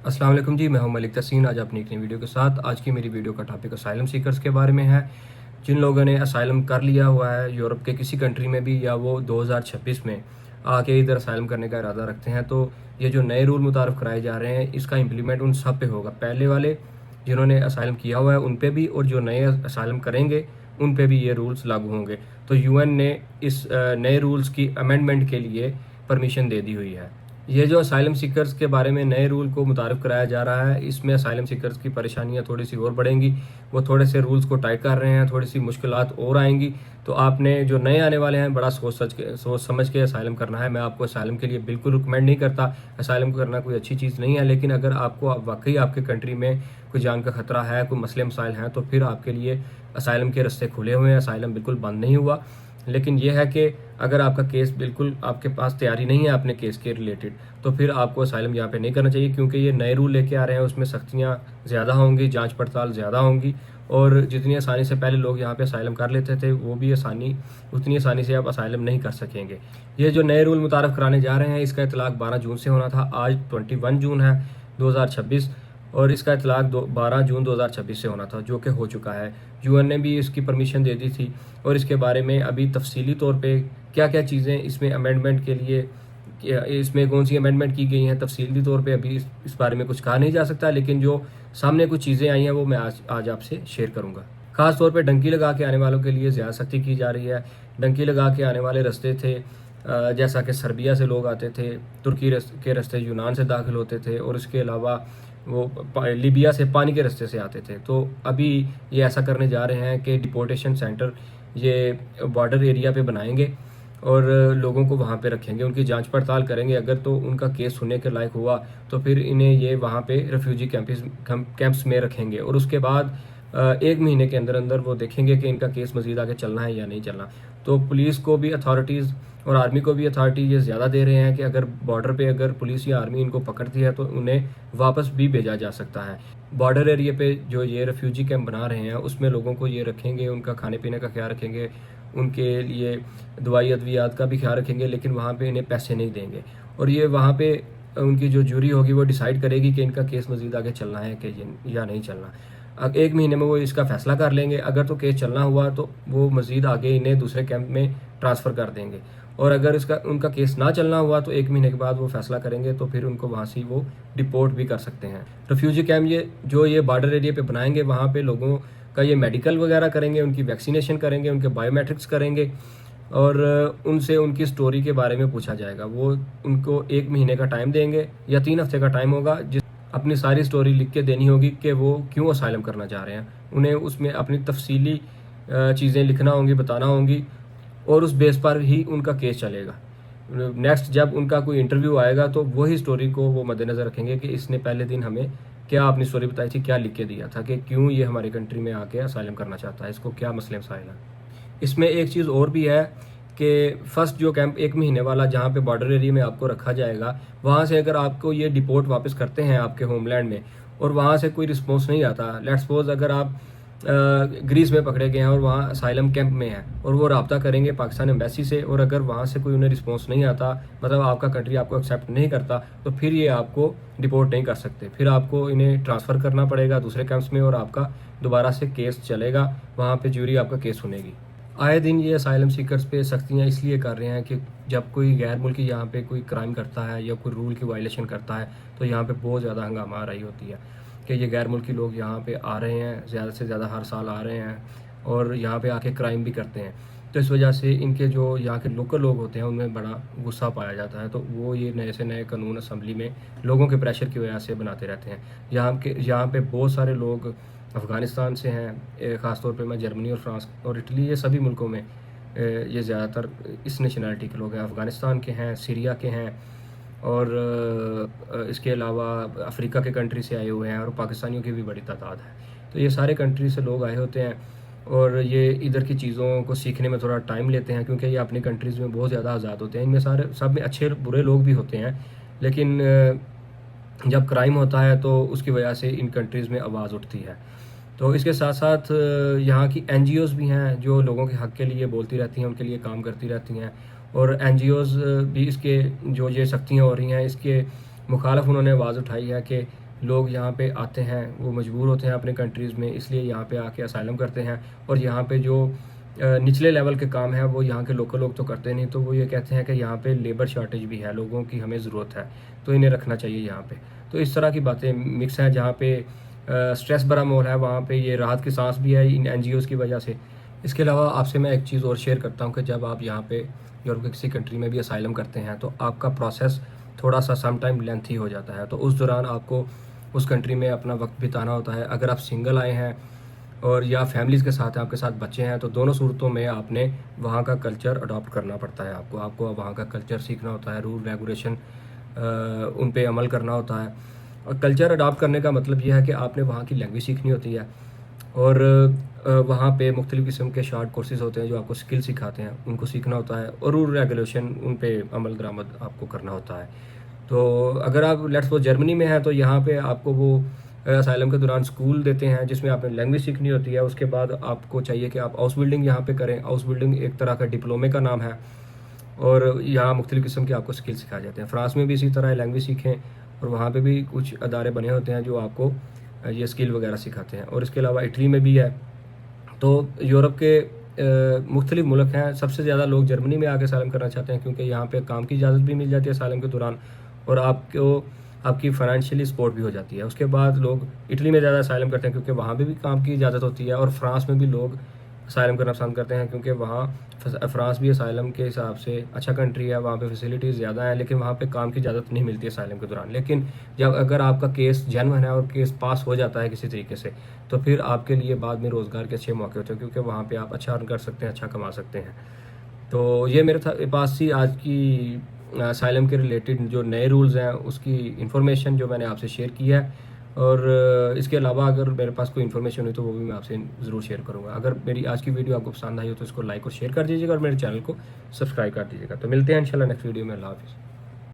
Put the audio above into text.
السلام علیکم جی، میں ہوں ملک تحسین۔ آج اپنی ایک نئی ویڈیو کے ساتھ۔ آج کی میری ویڈیو کا ٹاپک اسائلم سیکرز کے بارے میں ہے۔ جن لوگوں نے اسائلم کر لیا ہوا ہے یورپ کے کسی کنٹری میں بھی، یا وہ 2026 میں آ کے ادھر اسائلم کرنے کا ارادہ رکھتے ہیں، تو یہ جو نئے رول متعارف کرائے جا رہے ہیں اس کا امپلیمنٹ ان سب پہ ہوگا۔ پہلے والے جنہوں نے اسائلم کیا ہوا ہے ان پہ بھی، اور جو نئے اسائلم کریں گے ان پہ بھی یہ رولز لاگو ہوں گے۔ تو یو این نے اس نئے رولز کی امینڈمنٹ کے لیے پرمیشن دے دی ہوئی ہے۔ یہ جو اسائلم سیکرز کے بارے میں نئے رول کو متعارف کرایا جا رہا ہے، اس میں اسائلم سیکرز کی پریشانیاں تھوڑی سی اور بڑھیں گی۔ وہ تھوڑے سے رولز کو ٹائٹ کر رہے ہیں، تھوڑی سی مشکلات اور آئیں گی۔ تو آپ نے جو نئے آنے والے ہیں بڑا سوچ سمجھ کے اسائلم کرنا ہے۔ میں آپ کو اسائلم کے لیے بالکل ریکمینڈ نہیں کرتا، اسائلم کرنا کوئی اچھی چیز نہیں ہے، لیکن اگر آپ کو واقعی آپ کے کنٹری میں کوئی جان کا خطرہ ہے، کوئی مسئلے مسائل ہیں، تو پھر آپ کے لیے اسائلم کے رستے کھلے ہوئے ہیں۔ اسائلم بالکل بند نہیں ہوا، لیکن یہ ہے کہ اگر آپ کا کیس بالکل آپ کے پاس تیاری نہیں ہے اپنے کیس کے ریلیٹڈ، تو پھر آپ کو اسائلم یہاں پہ نہیں کرنا چاہیے، کیونکہ یہ نئے رول لے کے آ رہے ہیں، اس میں سختیاں زیادہ ہوں گی، جانچ پڑتال زیادہ ہوں گی، اور جتنی آسانی سے پہلے لوگ یہاں پہ اسائلم کر لیتے تھے وہ بھی اتنی آسانی سے آپ اسائلم نہیں کر سکیں گے۔ یہ جو نئے رول متعارف کرانے جا رہے ہیں اس کا اطلاق 12 جون سے ہونا تھا، آج 21 جون ہے 2026، اور اس کا اطلاق 12 جون 2026 سے ہونا تھا، جو کہ ہو چکا ہے۔ یو این نے بھی اس کی پرمیشن دے دی تھی، اور اس کے بارے میں ابھی تفصیلی طور پہ کیا کیا چیزیں اس میں امینڈمنٹ کے لیے، اس میں کون سی امینڈمنٹ کی گئی ہیں، تفصیلی طور پہ ابھی اس بارے میں کچھ کہا نہیں جا سکتا، لیکن جو سامنے کچھ چیزیں آئی ہیں وہ میں آج آپ سے شیئر کروں گا۔ خاص طور پہ ڈنکی لگا کے آنے والوں کے لیے زیادہ سختی کی جا رہی ہے۔ ڈنکی لگا کے آنے والے رستے تھے، جیسا کہ سربیا سے لوگ آتے تھے، ترکی کے رستے یونان سے داخل ہوتے تھے، اور اس کے علاوہ وہ لیبیا سے پانی کے رستے سے آتے تھے۔ تو ابھی یہ ایسا کرنے جا رہے ہیں کہ ڈپورٹیشن سینٹر یہ بارڈر ایریا پہ بنائیں گے، اور لوگوں کو وہاں پہ رکھیں گے، ان کی جانچ پڑتال کریں گے۔ اگر تو ان کا کیس سننے کے لائق ہوا تو پھر انہیں یہ وہاں پہ ریفیوجی کیمپس میں رکھیں گے، اور اس کے بعد 1 مہینے کے اندر اندر وہ دیکھیں گے کہ ان کا کیس مزید آگے چلنا ہے یا نہیں چلنا۔ تو پولیس کو بھی اتھارٹیز اور آرمی کو بھی اتھارٹی یہ زیادہ دے رہے ہیں کہ اگر بارڈر پہ اگر پولیس یا آرمی ان کو پکڑتی ہے تو انہیں واپس بھی بھیجا جا سکتا ہے۔ بارڈر ایریا پہ جو یہ ریفیوجی کیمپ بنا رہے ہیں اس میں لوگوں کو یہ رکھیں گے، ان کا کھانے پینے کا خیال رکھیں گے، ان کے لیے دوائی ادویات کا بھی خیال رکھیں گے، لیکن وہاں پہ انہیں پیسے نہیں دیں گے، اور یہ وہاں پہ ان کی جو جوری ہوگی وہ ڈیسائیڈ کرے گی کہ ان کا کیس مزید آگے چلنا ہے کہ یا نہیں چلنا۔ 1 مہینے میں وہ اس کا فیصلہ کر لیں گے۔ اگر تو کیس چلنا ہوا تو وہ مزید آگے انہیں دوسرے کیمپ میں ٹرانسفر کر دیں گے، اور اگر ان کا کیس نہ چلنا ہوا تو 1 مہینے کے بعد وہ فیصلہ کریں گے، تو پھر ان کو وہاں سے وہ ڈپورٹ بھی کر سکتے ہیں۔ ریفیوجی کیمپ یہ بارڈر ایریا پہ بنائیں گے، وہاں پہ لوگوں کا یہ میڈیکل وغیرہ کریں گے، ان کی ویکسینیشن کریں گے، ان کے بائیو میٹرکس کریں گے، اور ان سے ان کی سٹوری کے بارے میں پوچھا جائے گا۔ وہ ان کو 1 مہینے کا ٹائم دیں گے یا 3 ہفتے کا ٹائم ہوگا، اپنی ساری سٹوری لکھ کے دینی ہوگی کہ وہ کیوں اسائلم کرنا چاہ رہے ہیں۔ انہیں اس میں اپنی تفصیلی چیزیں لکھنا ہوں گی، بتانا ہوں گی، اور اس بیس پر ہی ان کا کیس چلے گا۔ نیکسٹ جب ان کا کوئی انٹرویو آئے گا تو وہی سٹوری کو وہ مد نظر رکھیں گے کہ اس نے پہلے دن ہمیں کیا اپنی سٹوری بتائی تھی، کیا لکھ کے دیا تھا، کہ کیوں یہ ہماری کنٹری میں آ کے اسائلم کرنا چاہتا ہے، اس کو کیا مسئلے مسائل ہیں۔ اس میں ایک چیز اور بھی ہے کہ فرسٹ جو کیمپ 1 مہینے والا جہاں پہ بارڈر ایریا میں آپ کو رکھا جائے گا، وہاں سے اگر آپ کو یہ ڈپورٹ واپس کرتے ہیں آپ کے ہوم لینڈ میں، اور وہاں سے کوئی رسپانس نہیں آتا، لیٹ سپوز اگر آپ گریس میں پکڑے گئے ہیں اور وہاں اسائلم کیمپ میں ہیں، اور وہ رابطہ کریں گے پاکستان ایمبیسی سے، اور اگر وہاں سے کوئی انہیں رسپانس نہیں آتا، مطلب آپ کا کنٹری آپ کو ایکسیپٹ نہیں کرتا، تو پھر یہ آپ کو ڈپورٹ نہیں کر سکتے، پھر آپ کو انہیں ٹرانسفر کرنا پڑے گا دوسرے کیمپس میں، اور آپ کا دوبارہ سے کیس چلے گا، وہاں پہ جوری آپ کا کیس سنے گی۔ آئے دن یہ اسائلم سیکرز پہ سختیاں اس لیے کر رہے ہیں کہ جب کوئی غیر ملکی یہاں پہ کوئی کرائم کرتا ہے یا کوئی رول کی وائلیشن کرتا ہے تو یہاں پہ بہت زیادہ ہنگامہ آ رہی ہوتی ہے کہ یہ غیر ملکی لوگ یہاں پہ آ رہے ہیں، زیادہ سے زیادہ ہر سال آ رہے ہیں، اور یہاں پہ آ کے کرائم بھی کرتے ہیں۔ تو اس وجہ سے ان کے جو یہاں کے لوکل لوگ ہوتے ہیں ان میں بڑا غصہ پایا جاتا ہے، تو وہ یہ نئے سے نئے قانون اسمبلی میں لوگوں کے پریشر کی وجہ سے بناتے رہتے ہیں۔ یہاں پہ بہت سارے لوگ افغانستان سے ہیں، خاص طور پہ میں جرمنی اور فرانس اور اٹلی، یہ سبھی ملکوں میں یہ زیادہ تر اس نیشنلٹی کے لوگ ہیں، افغانستان کے ہیں، سیریا کے ہیں، اور اس کے علاوہ افریقہ کے کنٹری سے آئے ہوئے ہیں، اور پاکستانیوں کی بھی بڑی تعداد ہے۔ تو یہ سارے کنٹری سے لوگ آئے ہوتے ہیں، اور یہ ادھر کی چیزوں کو سیکھنے میں تھوڑا ٹائم لیتے ہیں، کیونکہ یہ اپنی کنٹریز میں بہت زیادہ آزاد ہوتے ہیں۔ ان میں سب میں اچھے برے لوگ بھی ہوتے ہیں، لیکن جب کرائم ہوتا ہے تو اس کی وجہ سے ان کنٹریز میں آواز اٹھتی ہے۔ تو اس کے ساتھ ساتھ یہاں کی این جی اوز بھی ہیں جو لوگوں کے حق کے لیے بولتی رہتی ہیں، ان کے لیے کام کرتی رہتی ہیں، اور این جی اوز بھی اس کے جو یہ سختیاں ہو رہی ہیں اس کے مخالف انہوں نے آواز اٹھائی ہے کہ لوگ یہاں پہ آتے ہیں، وہ مجبور ہوتے ہیں اپنے کنٹریز میں، اس لیے یہاں پہ آ کے اسائلم کرتے ہیں، اور یہاں پہ جو نچلے لیول کے کام ہیں وہ یہاں کے لوکل لوگ تو کرتے نہیں، تو وہ یہ کہتے ہیں کہ یہاں پہ لیبر شارٹیج بھی ہے، لوگوں کی ہمیں ضرورت ہے، تو انہیں رکھنا چاہیے یہاں پہ۔ تو اس طرح کی باتیں مکس ہیں، جہاں پہ سٹریس بھرا ماحول ہے، وہاں پہ یہ راحت کی سانس بھی ہے ان این جی اوز کی وجہ سے۔ اس کے علاوہ آپ سے میں ایک چیز اور شیئر کرتا ہوں کہ جب آپ یہاں پہ یورپ کے کسی کنٹری میں بھی اسائلم کرتے ہیں تو آپ کا پروسیس تھوڑا سا سم ٹائم لینتھی ہو جاتا ہے، تو اس دوران آپ کو اس کنٹری میں اپنا وقت بتانا ہوتا ہے۔ اگر آپ سنگل آئے ہیں اور یا فیملیز کے ساتھ ہیں، آپ کے ساتھ بچے ہیں، تو دونوں صورتوں میں آپ نے وہاں کا کلچر اڈاپٹ کرنا پڑتا ہے، آپ کو وہاں کا کلچر سیکھنا ہوتا ہے، رول ریگولیشن ان پہ عمل کرنا ہوتا ہے۔ اور کلچر اڈاپٹ کرنے کا مطلب یہ ہے کہ آپ نے وہاں کی لینگویج سیکھنی ہوتی ہے، اور وہاں پہ مختلف قسم کے شارٹ کورسز ہوتے ہیں جو آپ کو اسکل سکھاتے ہیں، ان کو سیکھنا ہوتا ہے، اور رول ریگولیشن ان پہ عمل درآمد آپ کو کرنا ہوتا ہے۔ تو اگر آپ لیٹس سپوز جرمنی میں ہیں تو یہاں پہ آپ کو وہ اسائلم کے دوران اسکول دیتے ہیں جس میں آپ نے لینگویج سیکھنی ہوتی ہے۔ اس کے بعد آپ کو چاہیے کہ آپ ہاؤس بلڈنگ یہاں پہ کریں۔ ہاؤس بلڈنگ ایک طرح کا ڈپلومے کا نام ہے، اور یہاں مختلف قسم کے آپ کو اسکل سکھائے جاتے ہیں۔ فرانس میں بھی اسی طرح لینگویج سیکھیں، اور وہاں پہ بھی کچھ ادارے بنے ہوتے ہیں جو آپ کو یہ اسکل وغیرہ سکھاتے ہیں۔ اور اس کے علاوہ اٹلی میں بھی ہے۔ تو یورپ کے مختلف ملک ہیں، سب سے زیادہ لوگ جرمنی میں آ کے اسائلم کرنا چاہتے ہیں کیونکہ یہاں پہ کام کی اجازت بھی مل جاتی ہے اسائلم کے دوران، اور آپ کی فائنینشلی سپورٹ بھی ہو جاتی ہے۔ اس کے بعد لوگ اٹلی میں زیادہ اسائلم کرتے ہیں کیونکہ وہاں پہ بھی کام کی اجازت ہوتی ہے، اور فرانس میں بھی لوگ اسائلم کرنا پسند کرتے ہیں کیونکہ وہاں فرانس بھی اسائلم کے حساب سے اچھا کنٹری ہے، وہاں پہ فیسلٹیز زیادہ ہیں، لیکن وہاں پہ کام کی اجازت نہیں ملتی اسائلم کے دوران۔ لیکن جب اگر آپ کا کیس جینوئن ہے اور کیس پاس ہو جاتا ہے کسی طریقے سے، تو پھر آپ کے لیے بعد میں روزگار کے اچھے موقع ہوتے ہیں کیونکہ وہاں پہ آپ اچھا ارن کر سکتے ہیں، اچھا کما سکتے ہیں۔ تو یہ میرے پاس تھی آج کی اسائلم کے ریلیٹڈ جو نئے رولز ہیں اس کی انفارمیشن جو میں نے آپ سے شیئر کی ہے، اور اس کے علاوہ اگر میرے پاس کوئی انفارمیشن ہوئی تو وہ بھی میں آپ سے ضرور شیئر کروں گا۔ اگر میری آج کی ویڈیو آپ کو پسند آئی ہو تو اس کو لائک اور شیئر کر دیجیے گا، اور میرے چینل کو سبسکرائب کر دیجیے گا۔ تو ملتے ہیں انشاءاللہ نیکسٹ ویڈیو میں۔ اللہ حافظ۔